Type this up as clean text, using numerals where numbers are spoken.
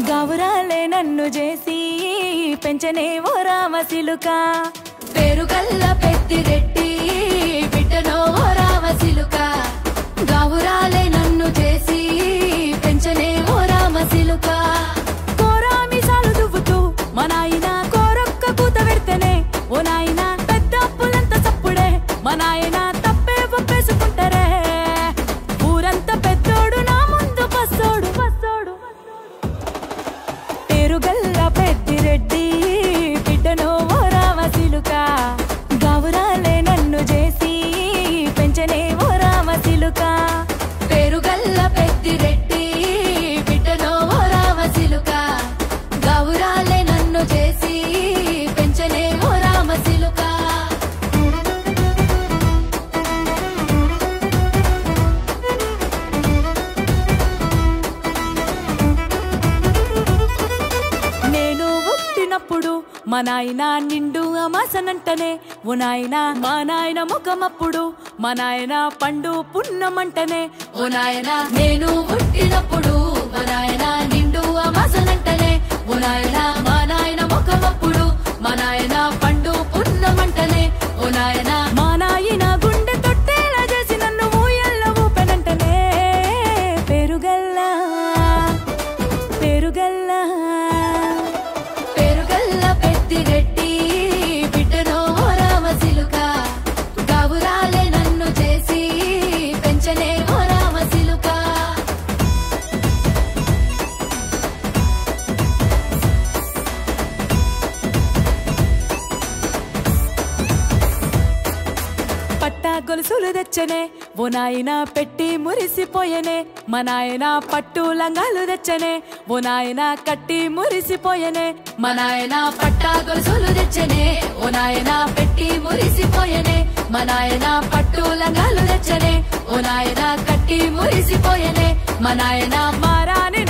గౌరాలే నన్ను చేసి పెంచనే ఓ రామసిలుక పేరుగల్ల పెద్దిరెడ్డి బిడ్డనో ఓ రామసిలుక గౌరాలే నన్ను చేసి పెంచనే ఓ రామసిలుక కోరామిసాలు దువ్వుతూ మా నాయన కోరొక్క కూత పెడితేనే ఓ నాయన పెద్ద అప్పులంత చప్పుడే మా నాయన తప్పే ఒప్పేసుకుంటారే ఊరంతా పెద్దోడు నా ముందు పస్సోడు పేరుగల్ల పెద్దిరెడ్డి బిడ్డనో ఓ రామసిలుక గౌరాలే నన్ను చేసి పెంచనే ఓ రామసిలుక పేరుగల్ల పెద్దిరెడ్డి బిడ్డనో ఓ రామసిలుక గౌరాలే నన్ను చేసి పెంచనే ఓ రామసిలుక నేను పుట్టినప్పుడు మా నాయన నిండు అమాసనంటనే ఓ నాయన మా నాయన ముఖమప్పుడు మా నాయన పండు పున్నమంటనే ఓ నాయన నేను పుట్టినప్పుడు మా నాయన నిండు అమాసనంటనే ఓ నాయన మా నాయన ముఖమప్పుడు మా నాయన పండు పున్నమంటనే ఓ నాయన మా నాయన గుండె తొట్టేలా చేసి నన్ను ఊయల్ల ఊపెనంటనే పేరుగల్లా పేరుగల్ల పెద్దిరెడ్డి బిడ్డనో ఓ రామసిలుక గౌరాలే నన్ను చేసి పెంచనే ఓ రామసిలుక పట్టా గొలుసులు తెచ్చనే ఓ నాయన పెట్టి మురిసిపోయనే మా నాయన పట్టు లంగాలు తెచ్చనే ఓ నాయన కట్టి మురిసిపోయనే మా నాయన పట్టా గొలుసులు తెచ్చనే ఓ నాయన పెట్టి మురిసిపోయనే మా నాయన పట్టు లంగాలు తెచ్చనే ఓ నాయన కట్టి మురిసిపోయనే మా నాయన మారాని